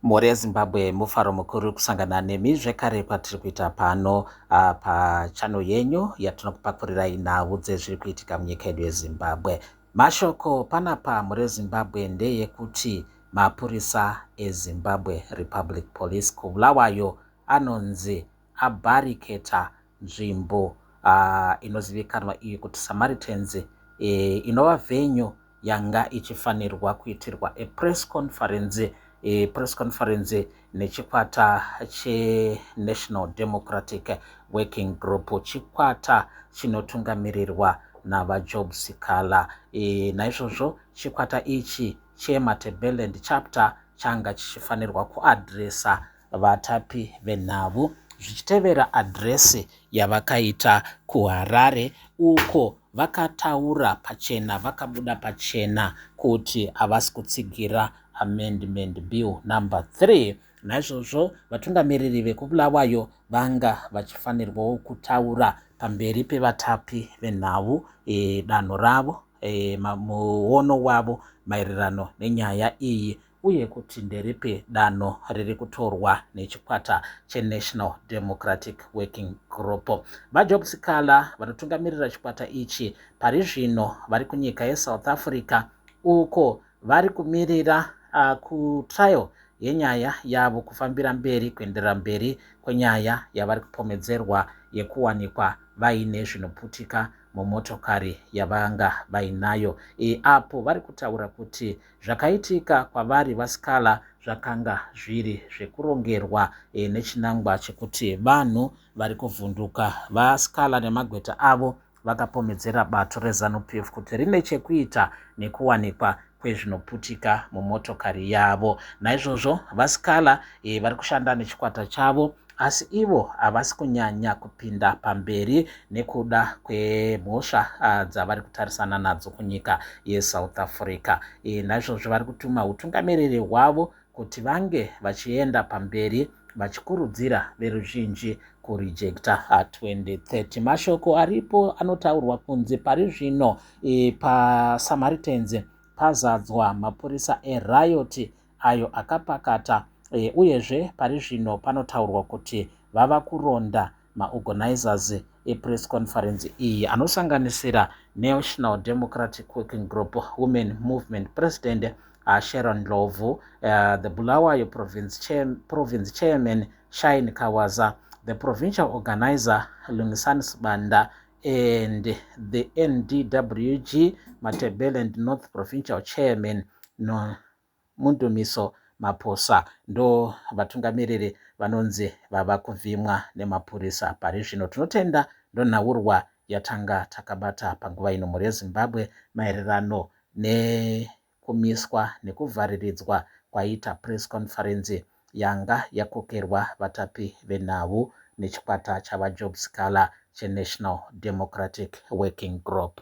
Mhuri yeZimbabwe mufaro mukuru kusangana nemi zvekare patiri kuita pano pachannel yenyu yatinokupakurirai nhau dzezviri kuitika munyika yedu yeZimbabwe. Mashoko panapa mhuri yeZimbabwe ndeyekuti mapurisa eZimbabwe Republic Police kuBulawayo anonzi abariketa nzvimbo inozivikanwa iyi kuti Samaritans, inova venue yanga ichifanirwa kuitirwa press conference nechikwata cheNational Democratic Working Group, chikwata chinotungamirirwa navaJob Sikala. Naizvozvo chikwata ichi cheMatabeleland chapter changa chichifanirwa kuadresa vatapi venhau zvichitevera adresi yavakaita kuHarare, uko vakataura pachena, vakabuda pachena kuti havasi kutsigira Amendment Bill number 3. Naizvozvo vatungamiriri vekuBulawayo vanga vachifanirwawo kutaura pamberi pevatapi venhau danho ravo, muono wavo maererano nenyaya iyi, uye kuti nderipe danho riri kutorwa nechikwata cheNational Democratic Working Group. VaJob Sikala vanotungamirira chikwata ichi pari zvino vari kunyika yeSouth Africa, uko vari kumirira kutrial yenyaya yavo kufambira mberi, kuenderera mberi kwenyaya yavari kupomedzerwa yekuwanikwa vaine zvinoputika mumotokari yavanga vainayo. Apo vari kutaura kuti zvakaitika kwavari vaSikala zvakanga zviri zvekurongerwa nechinangwa chekuti vanhu vari kuvhunduka vaSikala nemagweta avo vakapomedzera bato reZANU-PF kuti rine chekuita nekuwanikwa kwezvinoputika mumotokari yavo. Naizvozvo vaSikala vari kushanda nechikwata chavo, asi ivo havasi kunyanya kupinda pamberi nekuda kwemhosva dzavari kutarisana nadzo kunyika yeSouth Africa. Naizvozvo vari kutuma utungamiriri hwavo kuti vange vachienda pamberi vachikurudzira veruzhinji kurijekta 2030. Mashoko aripo anotaurwa kunzi pari zvino paSamaritans pazadzwa mapurisa eRiot ayo akapakata, uyezve pari zvino panotaurwa kuti vava kuronda maorganizers epress conference iyi anosanganisira National Democratic Working Group Women Movement President Sharon Ndlovu, the Bulawayo Province Chairman Shine Kawaza, the Provincial Organizer Lungisani Sibanda, and the NDWG Matabeleland North Provincial Chairman Mundumiso Maposa ndo vatungamiriri vanonzi vava kuvhimwa nemapurisa pari zvino. Tinotenda ndonhaurwa yatanga takabata panguva ino mhuri yeZimbabwe maererano nekumiswa nekuvhariridzwa kwaita press conference yanga yakokerwa vatapi venhau nechikwata chavaJob Sikala cheNational Democratic Working Group.